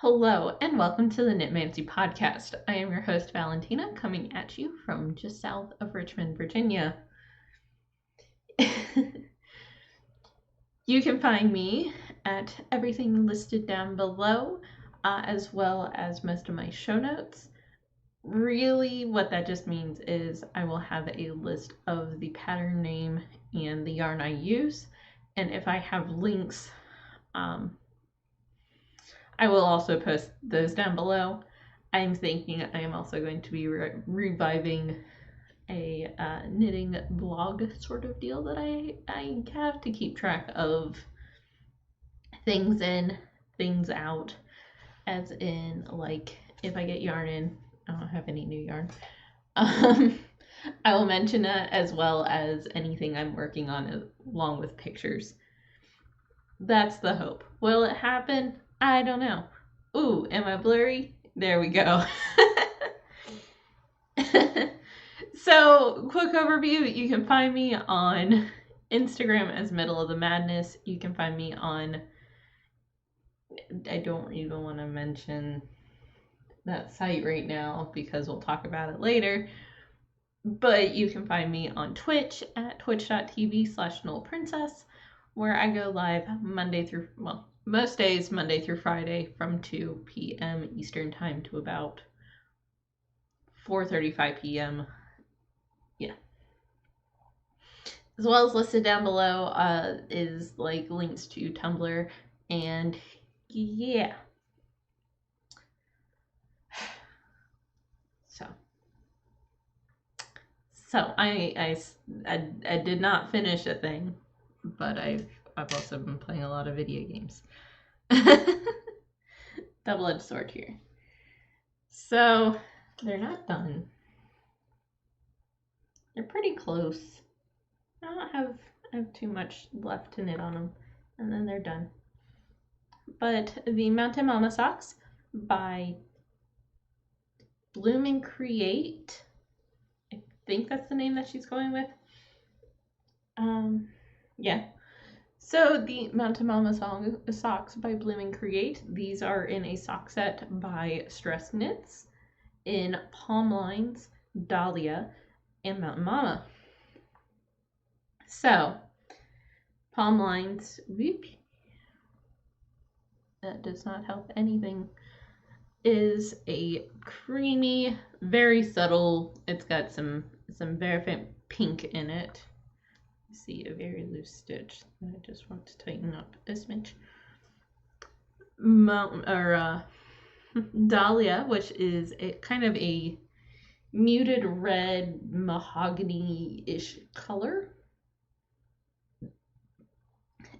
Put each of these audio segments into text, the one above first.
Hello, and welcome to the Knitmancy podcast. I am your host, Valentina, coming at you from just south of Richmond, Virginia. You can find me at everything listed down below, as well as most of my show notes. Really, what that just means is I will have a list of the pattern name and the yarn I use, and if I have links, I will also post those down below. I'm thinking I am also going to be reviving a knitting blog sort of deal that I have to keep track of things in, things out, as in, like, if I get yarn in, I don't have any new yarn. I will mention that, as well as anything I'm working on along with pictures. That's the hope. Will it happen? I don't know. Ooh, am I blurry? There we go. So, quick overview, you can find me on Instagram as Middle of the Madness. You can find me on, I don't even want to mention that site right now because we'll talk about it later. But you can find me on Twitch at twitch.tv/gnollprincess, where I go live most days, Monday through Friday, from 2 p.m. Eastern Time to about 4:35 p.m. Yeah. As well as listed down below is like links to Tumblr, and yeah. So I did not finish a thing, but I've also been playing a lot of video games. Double-edged sword here. So they're not done. They're pretty close. I don't have too much left to knit on them, and then they're done. But the Mountain Mama socks by Bloom and Create, I think that's the name that she's going with. Yeah. So the Mountain Mama socks by Bloom and Create, these are in a sock set by Stress Knits in Palm Lines, Dahlia, and Mountain Mama. So, Palm Lines, whoop, that does not help anything, is a creamy, very subtle, it's got some very faint pink in it. You see a very loose stitch that I just want to tighten up a smidge. Dahlia, which is a kind of a muted red mahogany-ish color.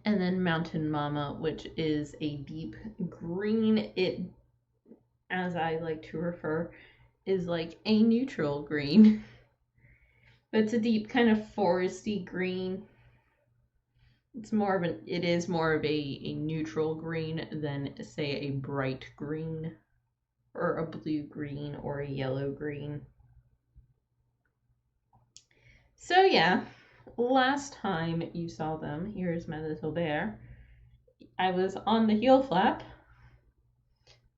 And then Mountain Mama, which is a deep green. It, as I like to refer, is like a neutral green. But it's a deep kind of foresty green. It is more of a neutral green than, say, a bright green or a blue green or a yellow green. So yeah, last time you saw them, here's my little bear, I was on the heel flap,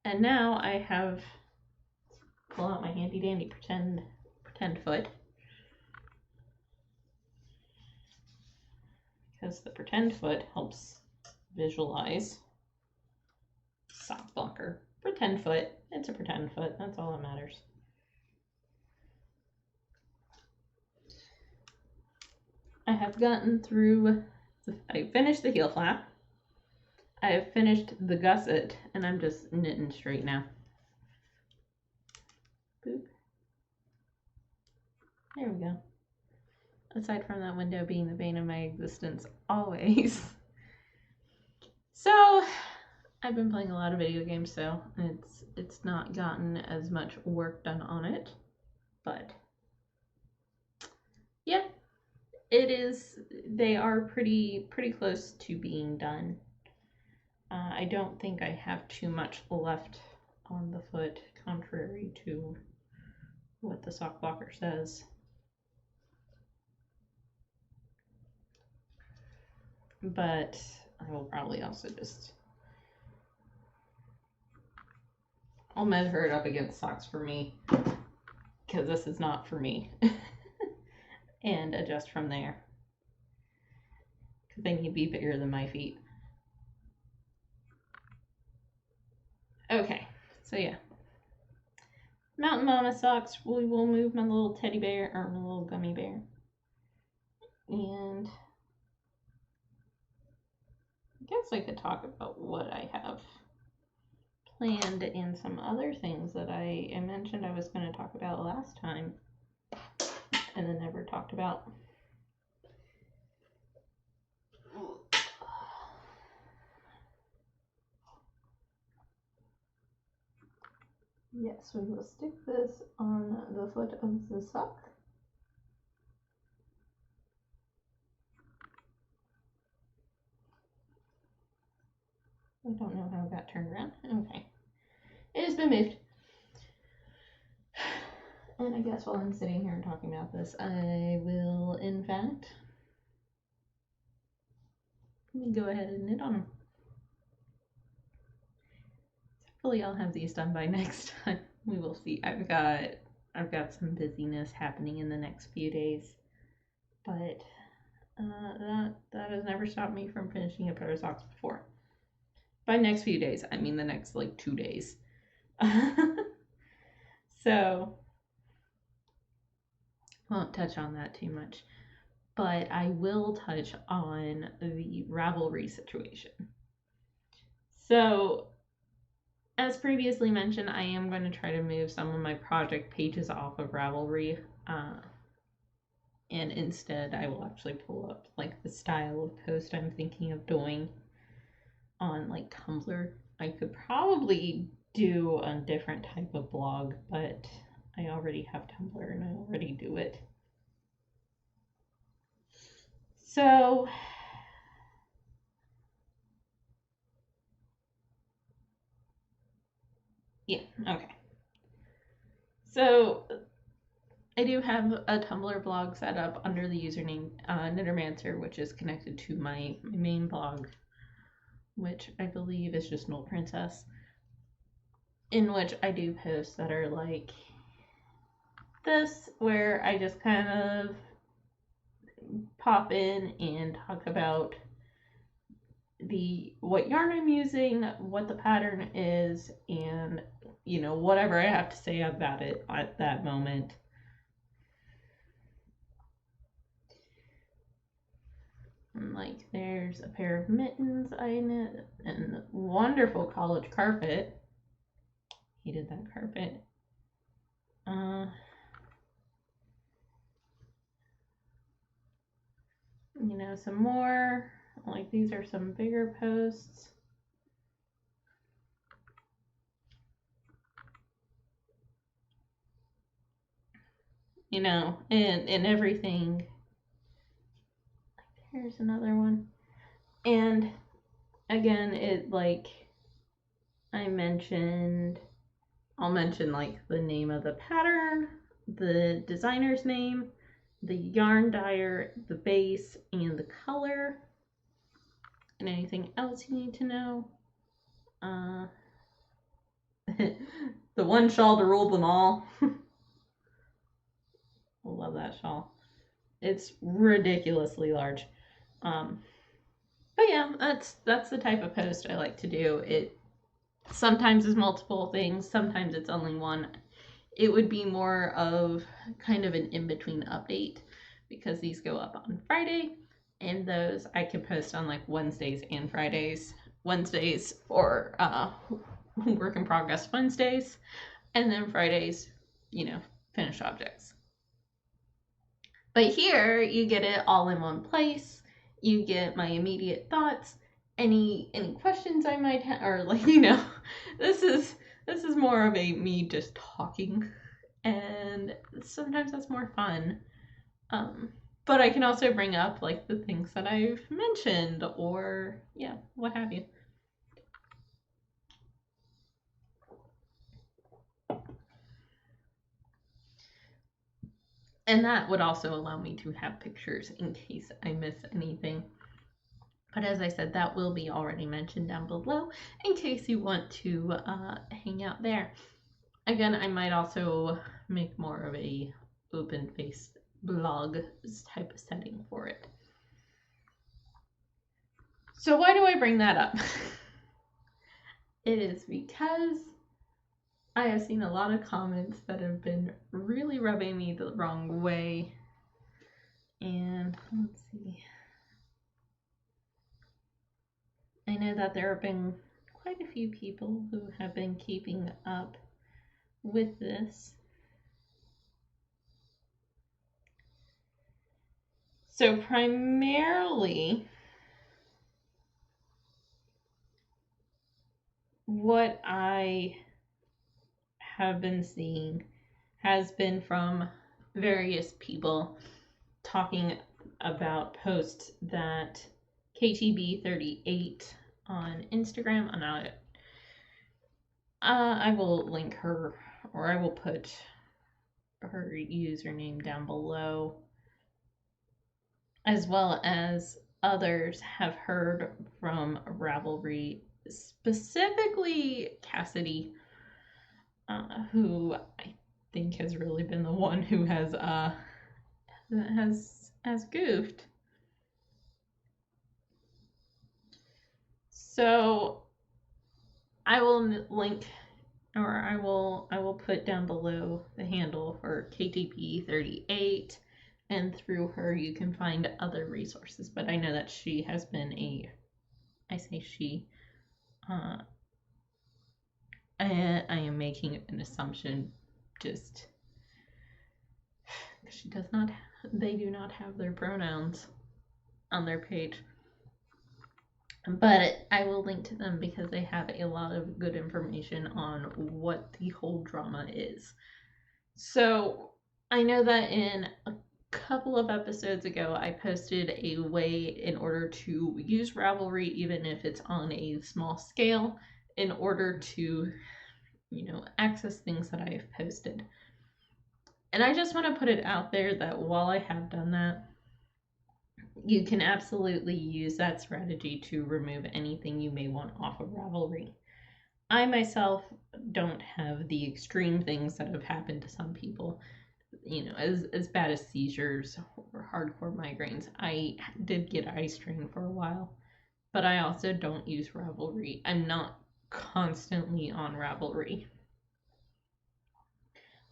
and now I have, pull out my handy dandy pretend foot, because the pretend foot helps visualize sock blocker. Pretend foot, it's a pretend foot, that's all that matters. I have gotten through, I finished the heel flap, I have finished the gusset, and I'm just knitting straight now. Boop. There we go. Aside from that window being the bane of my existence, always. So, I've been playing a lot of video games, so it's not gotten as much work done on it, but yeah, it is. They are pretty close to being done. I don't think I have too much left on the foot, contrary to what the sock blocker says. But I will probably also just I'll measure it up against socks for me, because this is not for me, and adjust from there, because they need to be bigger than my feet. Okay, so yeah. Mountain Mama socks, we will move my little teddy bear, or my little gummy bear. And I guess I could talk about what I have planned and some other things that I mentioned I was going to talk about last time and then never talked about. Yes, we will stick this on the foot of the sock. I don't know how it got turned around. Okay. It has been moved. And I guess while I'm sitting here and talking about this, I will, in fact, go ahead and knit on them. Hopefully I'll have these done by next time. We will see. I've got some busyness happening in the next few days, but that has never stopped me from finishing a pair of socks before. By next few days, I mean the next like 2 days. So won't touch on that too much, but I will touch on the Ravelry situation. So, as previously mentioned, I am going to try to move some of my project pages off of Ravelry, and instead I will actually pull up like the style of post I'm thinking of doing on like Tumblr. I could probably do a different type of blog, but I already have Tumblr and I already do it. So yeah, okay. So I do have a Tumblr blog set up under the username Knittermancer, which is connected to my main blog, which I believe is just gnollprincess, in which I do posts that are like this, where I just kind of pop in and talk about what yarn I'm using, what the pattern is, and whatever I have to say about it at that moment. And like there's a pair of mittens I knit and a wonderful college carpet. Hated that carpet. Some more, like these are some bigger posts. And everything. Here's another one. And again, it like I'll mention like the name of the pattern, the designer's name, the yarn dyer, the base, and the color, and anything else you need to know. The one shawl to rule them all. I love that shawl. It's ridiculously large. But yeah, that's the type of post I like to do. It sometimes is multiple things, sometimes it's only one. It would be more of kind of an in-between update, because these go up on Friday, and those I can post on like Wednesdays and Fridays. Wednesdays for work in progress Wednesdays, and then Fridays, finished objects. But here you get it all in one place. You get my immediate thoughts, any questions I might have, or like this is more of a me just talking, and sometimes that's more fun. But I can also bring up like the things that I've mentioned, or yeah, what have you. And that would also allow me to have pictures in case I miss anything. But as I said, that will be already mentioned down below in case you want to hang out there. Again, I might also make more of a open-faced blog type of setting for it. So why do I bring that up? It is because I have seen a lot of comments that have been really rubbing me the wrong way. And let's see. I know that there have been quite a few people who have been keeping up with this. So primarily, what I have been seeing has been from various people talking about posts that KTB38 on Instagram, and I will link her, or I will put her username down below, as well as others have heard from Ravelry, specifically Cassidy, who I think has really been the one who has goofed. So I will link, or I will put down below the handle for KTP38, and through her you can find other resources. But I know that she has been I say she, I am making an assumption, just they do not have their pronouns on their page. But I will link to them because they have a lot of good information on what the whole drama is. So I know that in a couple of episodes ago, I posted a way in order to use Ravelry, even if it's on a small scale, in order to, access things that I have posted. And I just want to put it out there that while I have done that, you can absolutely use that strategy to remove anything you may want off of Ravelry. I myself don't have the extreme things that have happened to some people, as bad as seizures or hardcore migraines. I did get eye strain for a while, but I also don't use Ravelry. I'm not constantly on Ravelry.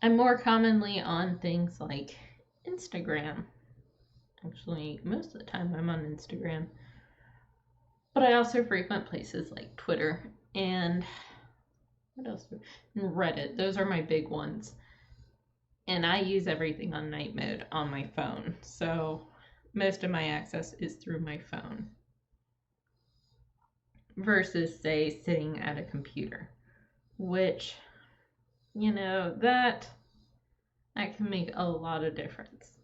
I'm more commonly on things like Instagram. Actually, most of the time I'm on Instagram. But I also frequent places like Twitter and what else? And Reddit. Those are my big ones. And I use everything on night mode on my phone. So most of my access is through my phone. Versus, say, sitting at a computer. Which, that can make a lot of difference.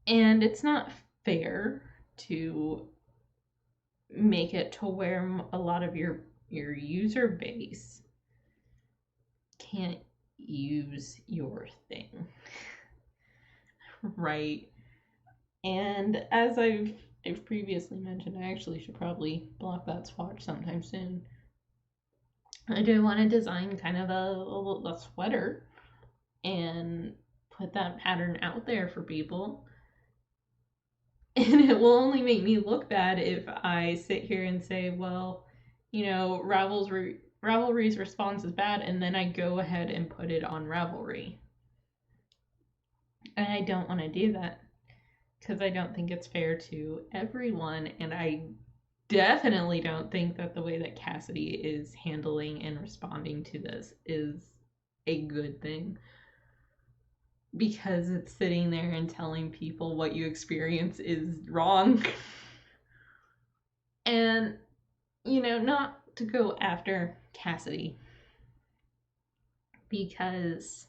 And it's not fair to make it to where a lot of your user base can't use your thing. Right? And as I've previously mentioned, I actually should probably block that swatch sometime soon. I do want to design kind of a sweater and put that pattern out there for people. And it will only make me look bad if I sit here and say, well, Ravelry's response is bad, and then I go ahead and put it on Ravelry. And I don't want to do that because I don't think it's fair to everyone, and I definitely don't think that the way that Cassidy is handling and responding to this is a good thing. Because it's sitting there and telling people what you experience is wrong. And, not to go after Cassidy. Because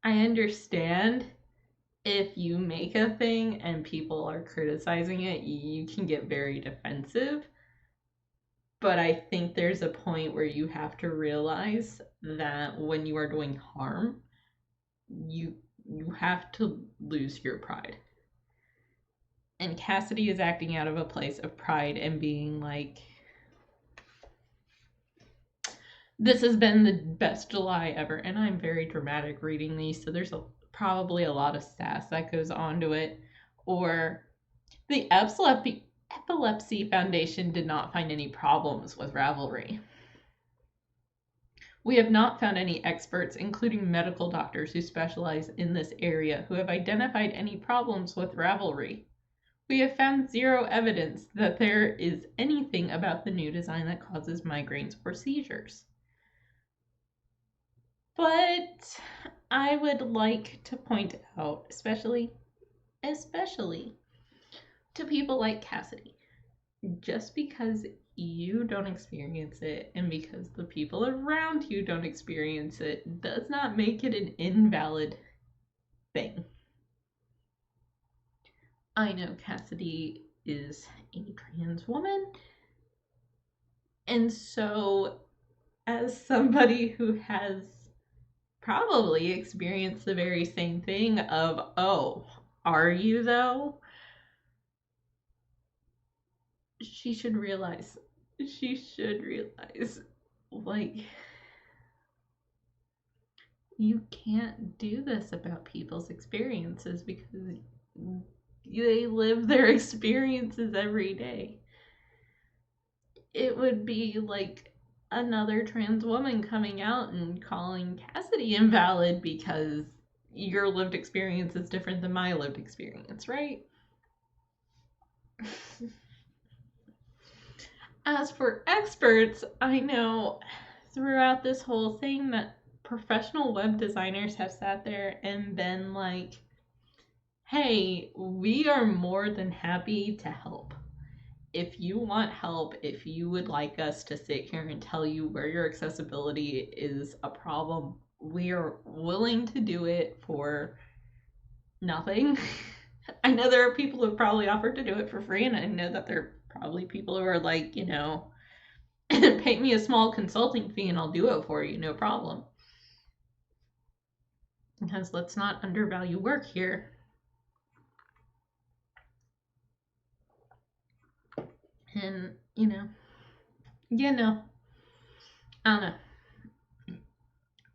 I understand if you make a thing and people are criticizing it, you can get very defensive. But I think there's a point where you have to realize that when you are doing harm, you have to lose your pride. And Cassidy is acting out of a place of pride and being like, this has been the best July ever. And I'm very dramatic reading these, so there's probably a lot of sass that goes onto it. Or the Epilepsy Foundation did not find any problems with Ravelry. We have not found any experts, including medical doctors who specialize in this area, who have identified any problems with Ravelry. We have found zero evidence that there is anything about the new design that causes migraines or seizures. But I would like to point out, especially to people like Cassidy, just because you don't experience it and because the people around you don't experience it does not make it an invalid thing. I know Cassidy is a trans woman, and so as somebody who has probably experienced the very same thing of, oh, are you though? She should realize, like, you can't do this about people's experiences because they live their experiences every day. It would be like another trans woman coming out and calling Cassidy invalid because your lived experience is different than my lived experience, right? As for experts, I know throughout this whole thing that professional web designers have sat there and been like, hey, we are more than happy to help. If you want help, if you would like us to sit here and tell you where your accessibility is a problem, we are willing to do it for nothing. I know there are people who have probably offered to do it for free, and I know that there are probably people who are like, you know, pay me a small consulting fee and I'll do it for you, no problem. Because let's not undervalue work here. And,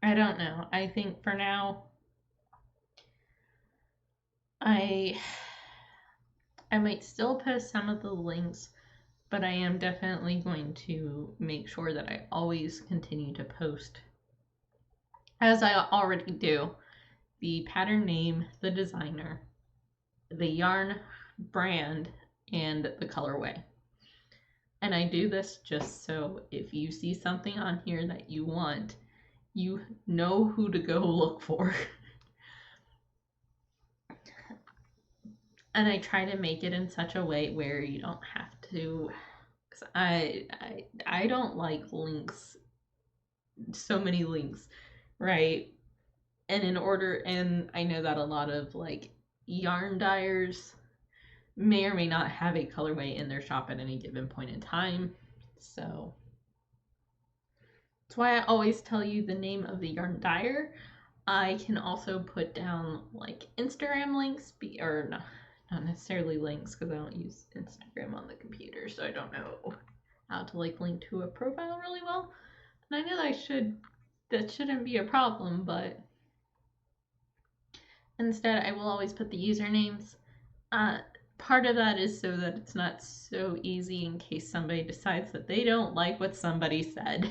I don't know. I think for now, I might still post some of the links, but I am definitely going to make sure that I always continue to post, as I already do, the pattern name, the designer, the yarn brand, and the colorway. And I do this just so if you see something on here that you want, you know who to go look for. And I try to make it in such a way where you don't have to, because I don't like links, so many links, right? And I know that a lot of like yarn dyers may or may not have a colorway in their shop at any given point in time. So that's why I always tell you the name of the yarn dyer. I can also put down like Instagram links, or not necessarily links because I don't use Instagram on the computer, so I don't know how to like link to a profile really well. And I know that shouldn't be a problem, but instead I will always put the usernames. Part of that is so that it's not so easy in case somebody decides that they don't like what somebody said.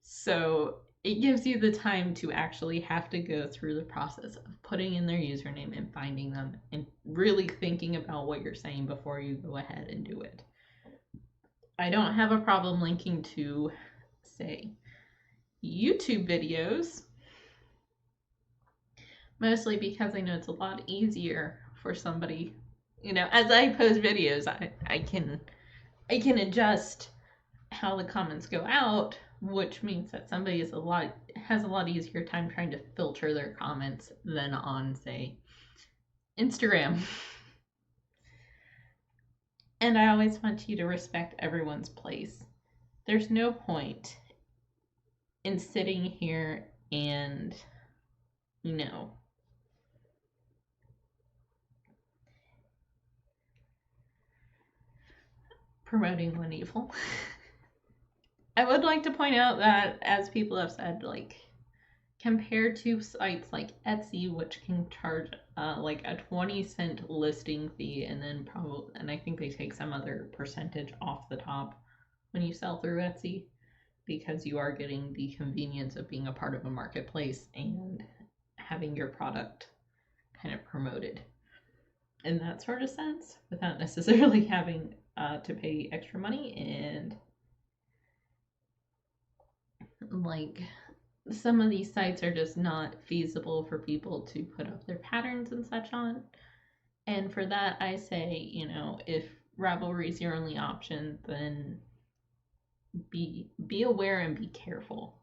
So it gives you the time to actually have to go through the process of putting in their username and finding them and really thinking about what you're saying before you go ahead and do it. I don't have a problem linking to, say, YouTube videos, mostly because I know it's a lot easier for somebody, as I post videos, I can adjust how the comments go out, which means that somebody has a lot easier time trying to filter their comments than on, say, Instagram. And I always want you to respect everyone's place. There's no point in sitting here and, promoting one evil. I would like to point out that, as people have said, like, compared to sites like Etsy, which can charge like a 20-cent listing fee, and then I think they take some other percentage off the top when you sell through Etsy, because you are getting the convenience of being a part of a marketplace and having your product kind of promoted in that sort of sense without necessarily having to pay extra money. And like, some of these sites are just not feasible for people to put up their patterns and such on. And for that, I say, you know, if Ravelry is your only option, then be aware and be careful.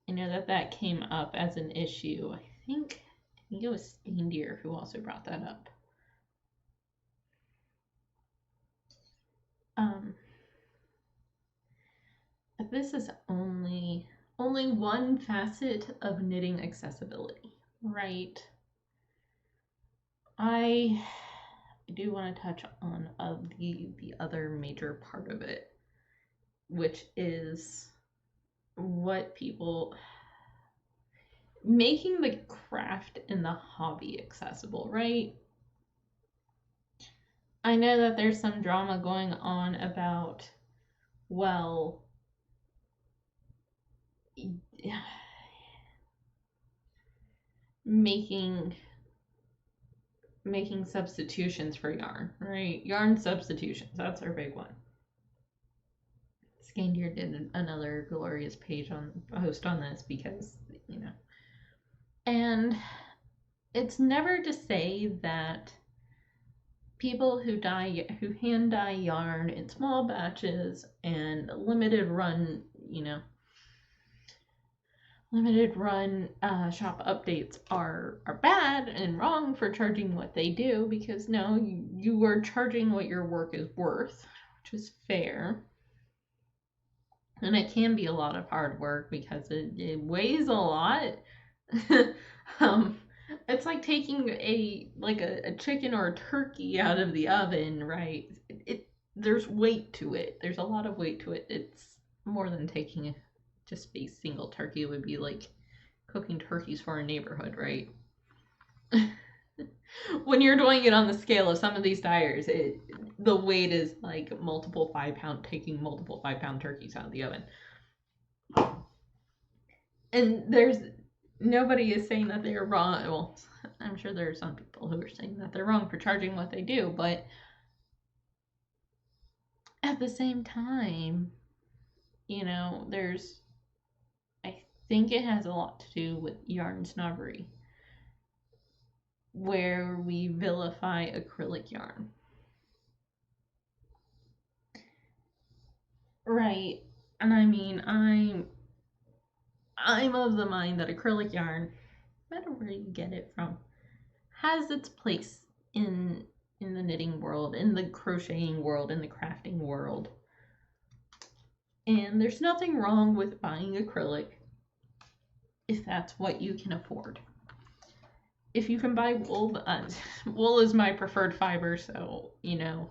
I know that came up as an issue. I think it was Steindeer who also brought that up. This is only one facet of knitting accessibility, right? I do want to touch on the other major part of it, which is what people making the craft and the hobby accessible, right? I know that there's some drama going on about, well, making substitutions for yarn, right? Yarn substitutions, that's our big one. Steindeer did another glorious post on this, because, you know, and it's never to say that people who hand dye yarn in small batches and limited run shop updates are bad and wrong for charging what they do, because no, you are charging what your work is worth, which is fair. And it can be a lot of hard work because it weighs a lot. It's like taking a chicken or a turkey out of the oven, right? There's weight to it. There's a lot of weight to it. It's more than taking just a single turkey. It would be like cooking turkeys for a neighborhood, right? When you're doing it on the scale of some of these dyers, the weight is like multiple 5-pound turkeys out of the oven. And nobody is saying that they're wrong. Well, I'm sure there are some people who are saying that they're wrong for charging what they do, but at the same time, you know, I think it has a lot to do with yarn snobbery, where we vilify acrylic yarn. Right. And I mean, I'm of the mind that acrylic yarn, no matter where you get it from, has its place in the knitting world, in the crocheting world, in the crafting world. And there's nothing wrong with buying acrylic if that's what you can afford. If you can buy wool, wool is my preferred fiber, so, you know,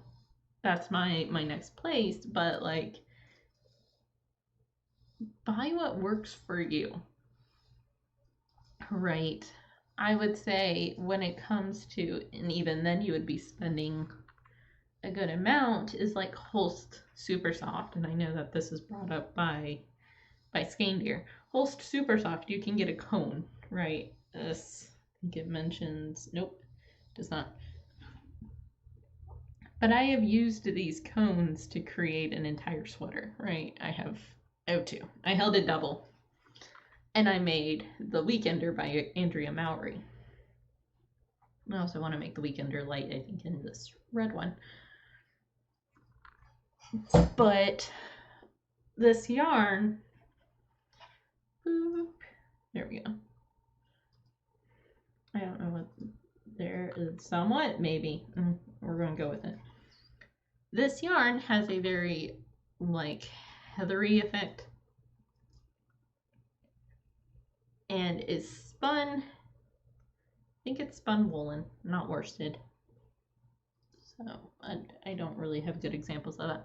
that's my next place, but like, buy what works for you, right? I would say when it comes to, and even then you would be spending a good amount, is like Holst Super Soft, and I know that this is brought up by Steindeer. Holst Super Soft, you can get a cone, right? This, I think it mentions, nope, does not. But I have used these cones to create an entire sweater, right? I have two. I held it double. And I made The Weekender by Andrea Mowry. I also want to make The Weekender light, I think, in this red one. But this yarn, boop, there we go. I don't know what, there is somewhat, maybe. We're going to go with it. This yarn has a very, like, heathery effect. And is spun, I think it's spun woolen, not worsted. So I don't really have good examples of that.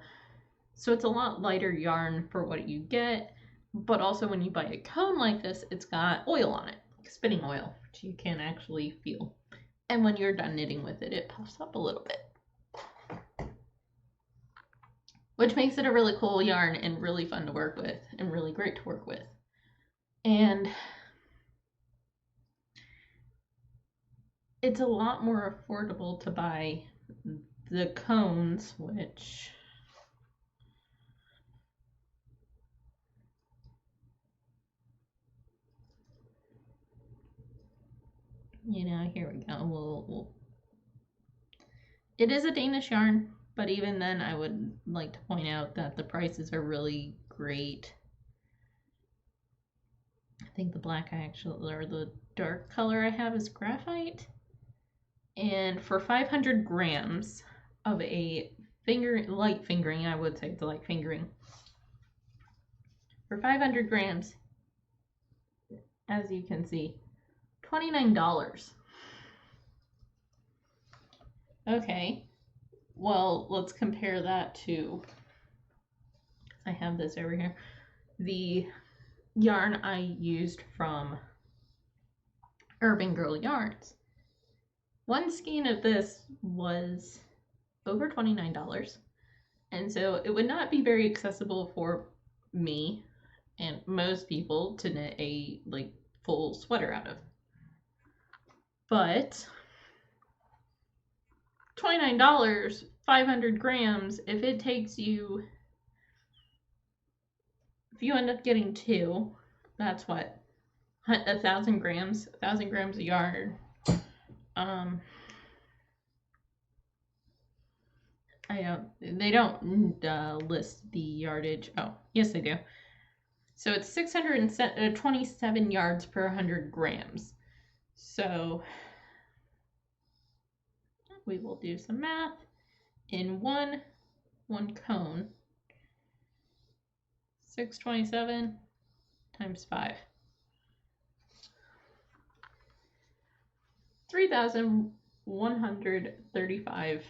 So it's a lot lighter yarn for what you get, but also when you buy a cone like this, it's got oil on it, spinning oil, which you can actually feel. And when you're done knitting with it, it puffs up a little bit, which makes it a really cool yarn and really fun to work with and really great to work with. And it's a lot more affordable to buy the cones, which here we go. It is a Danish yarn, but even then I would like to point out that the prices are really great. I think the black or the dark color I have is graphite. And for 500 grams of a light fingering, I would say it's a light fingering. For 500 grams, as you can see, $29. Okay, well, let's compare that to, I have this over here, the yarn I used from Urban Girl Yarns. One skein of this was over $29, and so it would not be very accessible for me and most people to knit a full sweater out of. But $29, 500 grams, if you end up getting two, that's what, 1,000 grams of yarn. They don't list the yardage. Oh, yes they do. So it's 627 yards per 100 grams. So we will do some math. In one cone, 627 times 5. 3,135.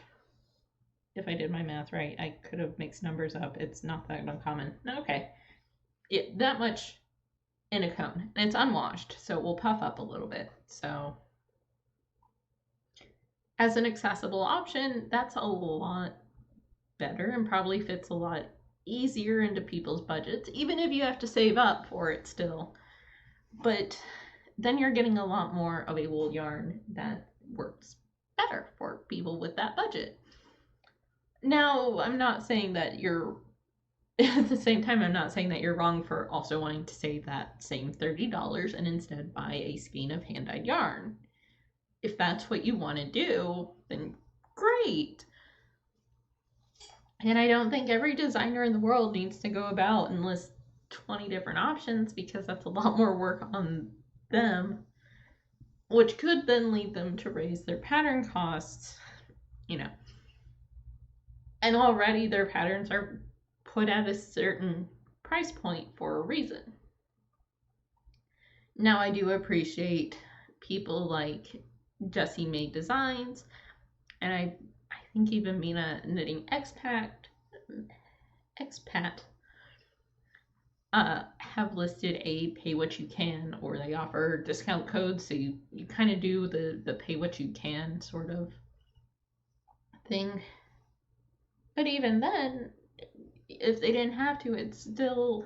If I did my math right, I could have mixed numbers up. It's not that uncommon. Okay. Yeah, that much in a cone. And it's unwashed, so it will puff up a little bit. So as an accessible option, that's a lot better and probably fits a lot easier into people's budgets, even if you have to save up for it still. But then you're getting a lot more of a wool yarn that works better for people with that budget. Now, I'm not saying that at the same time, I'm not saying that you're wrong for also wanting to save that same $30 and instead buy a skein of hand-dyed yarn. If that's what you want to do, then great. And I don't think every designer in the world needs to go about and list 20 different options, because that's a lot more work on them, which could then lead them to raise their pattern costs, And already their patterns are put at a certain price point for a reason. Now, I do appreciate people like Jessie Made Designs, and I think even Mina Knitting Expat have listed a pay what you can, or they offer discount codes, so you kind of do the pay what you can sort of thing. But even then, if they didn't have to, it's still,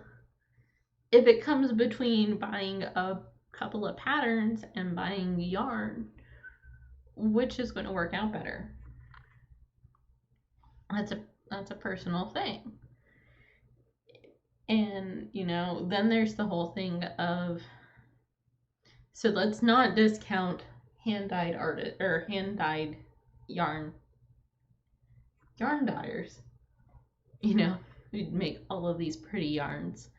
if it comes between buying a couple of patterns and buying yarn, which is going to work out better? That's a personal thing. And, then there's the whole thing of, so let's not discount hand-dyed yarn dyers. We'd make all of these pretty yarns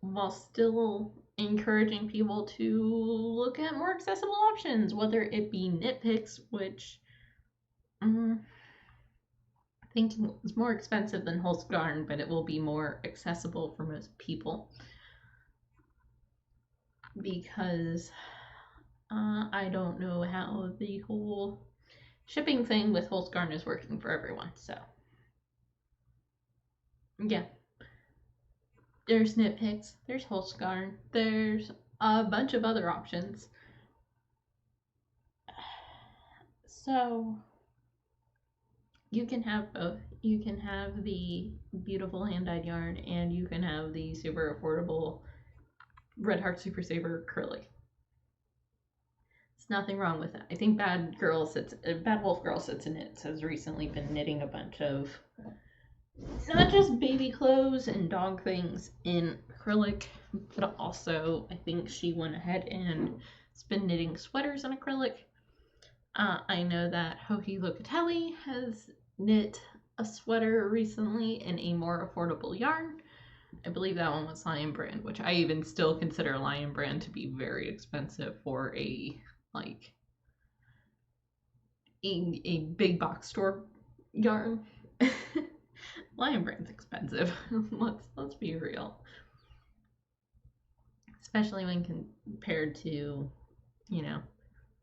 while still encouraging people to look at more accessible options, whether it be knit picks, which I think is more expensive than whole yarn, but it will be more accessible for most people, because I don't know how the whole shipping thing with Holzgarn is working for everyone. So yeah, there's Knitpicks, there's Holzgarn, there's a bunch of other options. So you can have both. You can have the beautiful hand-dyed yarn, and you can have the super affordable Red Heart Super Saver acrylic. There's nothing wrong with that. I think Bad Wolf Girl Sits in Knits has recently been knitting a bunch of not just baby clothes and dog things in acrylic, but also I think she went ahead and has been knitting sweaters in acrylic. I know that Hohi Locatelli has knit a sweater recently in a more affordable yarn. I believe that one was Lion Brand, which I even still consider Lion Brand to be very expensive for a big box store yarn. Lion Brand's expensive. let's be real. Especially when compared to,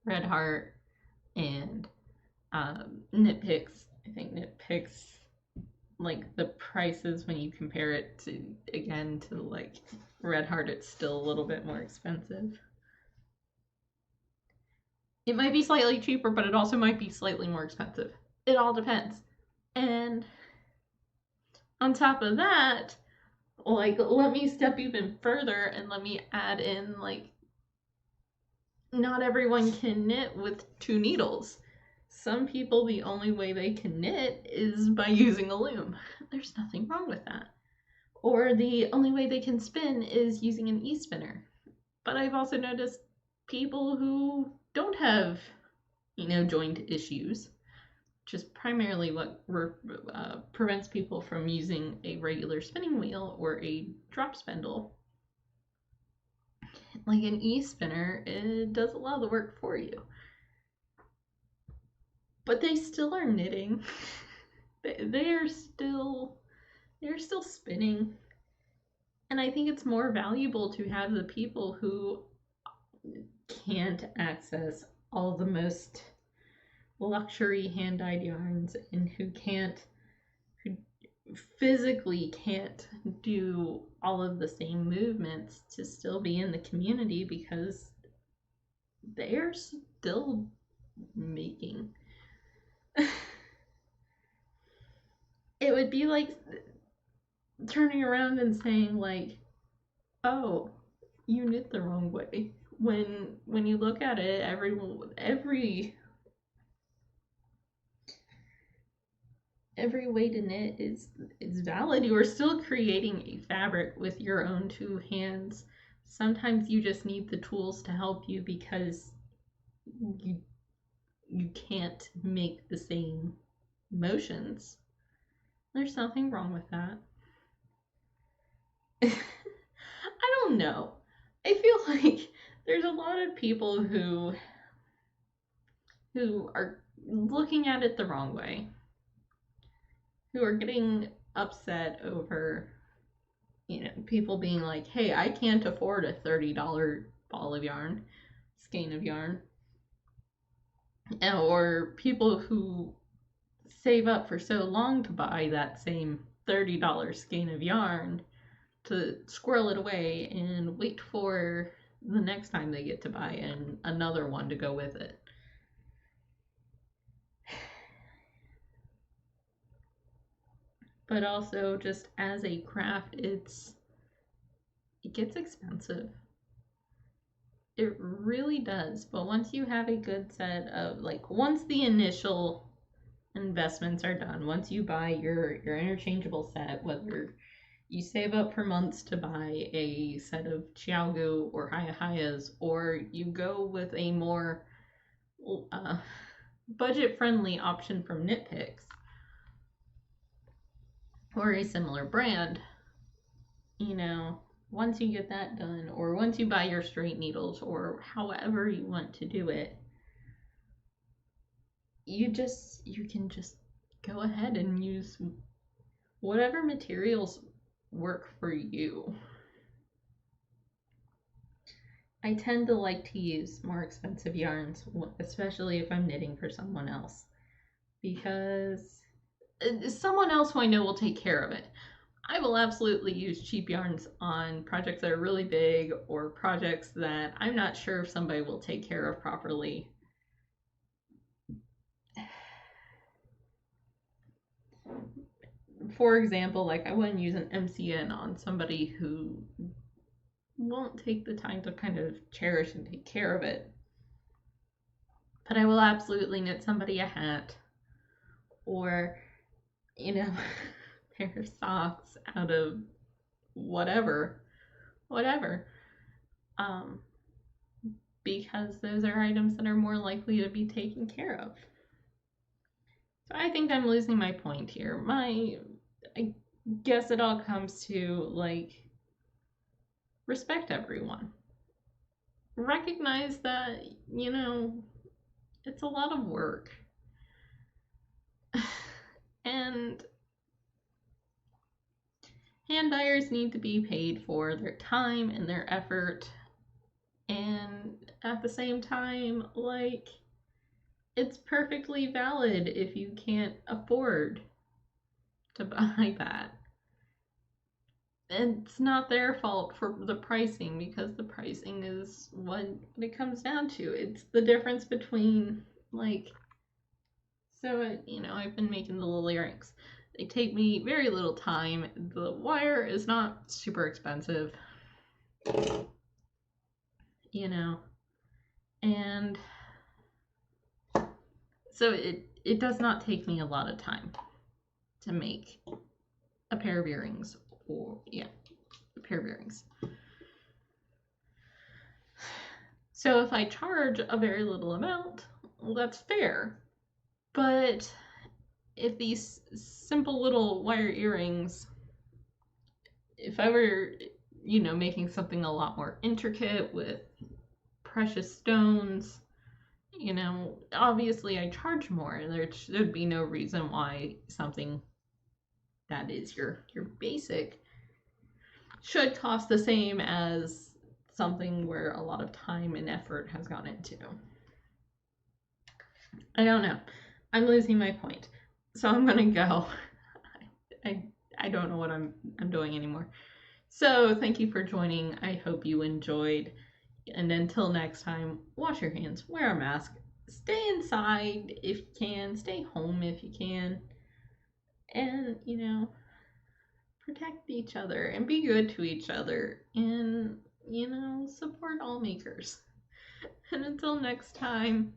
Red Heart and Knitpicks. I think Knitpicks, the prices when you compare it to Red Heart, it's still a little bit more expensive. It might be slightly cheaper, but it also might be slightly more expensive. It all depends. And on top of that, let me step even further and let me add in, not everyone can knit with 2 needles. Some people, the only way they can knit is by using a loom. There's nothing wrong with that. Or the only way they can spin is using an e-spinner. But I've also noticed people who don't have, joint issues, which is primarily what prevents people from using a regular spinning wheel or a drop spindle. Like an e-spinner, it does a lot of the work for you. But they still are knitting. They're still spinning. And I think it's more valuable to have the people who can't access all the most luxury hand-dyed yarns and who physically can't do all of the same movements to still be in the community, because they're still making. It would be like turning around and saying, oh, you knit the wrong way. When you look at it, every way to knit is valid. You are still creating a fabric with your own 2 hands. Sometimes you just need the tools to help you because you can't make the same motions. There's nothing wrong with that. I don't know. I feel like there's a lot of people who are looking at it the wrong way, who are getting upset over, people being like, hey, I can't afford a $30 ball of yarn, skein of yarn. Or people who save up for so long to buy that same $30 skein of yarn to squirrel it away and wait for the next time they get to buy another one to go with it. But also, just as a craft, it gets expensive. It really does. But once you have a good set of, once the initial investments are done, once you buy your interchangeable set, whether you save up for months to buy a set of Chiaogu or Hayahayas, or you go with a more budget-friendly option from Knitpicks or a similar brand, once you get that done, or once you buy your straight needles, or however you want to do it, you can just go ahead and use whatever materials work for you. I tend to like to use more expensive yarns, especially if I'm knitting for someone else. because someone else who I know will take care of it. I will absolutely use cheap yarns on projects that are really big or projects that I'm not sure if somebody will take care of properly. For example, like I wouldn't use an MCN on somebody who won't take the time to kind of cherish and take care of it. But I will absolutely knit somebody a hat or, you know, pair of socks out of whatever. Because those are items that are more likely to be taken care of. So I think I'm losing my point here. I guess it all comes to, like, respect everyone. Recognize that, you know, it's a lot of work. And hand dyers need to be paid for their time and their effort. And at the same time, like, it's perfectly valid if you can't afford to buy that. It's not their fault for the pricing, because the pricing is what it comes down to. It's the difference between, like, so, you know, I've been making the little earrings. They take me very little time. The wire is not super expensive, you know, and so it does not take me a lot of time to make a pair of earrings, or yeah, a pair of earrings. So if I charge a very little amount, well, that's fair. But if these simple little wire earrings, if I were, you know, making something a lot more intricate with precious stones, you know, obviously I charge more. There'd be no reason why something that is your basic should cost the same as something where a lot of time and effort has gone into. I don't know. I'm losing my point. So I'm gonna go. I don't know what I'm doing anymore. So thank you for joining. I hope you enjoyed. And until next time, wash your hands, wear a mask, stay inside if you can, stay home if you can, and, you know, protect each other and be good to each other, and, you know, support all makers. And until next time.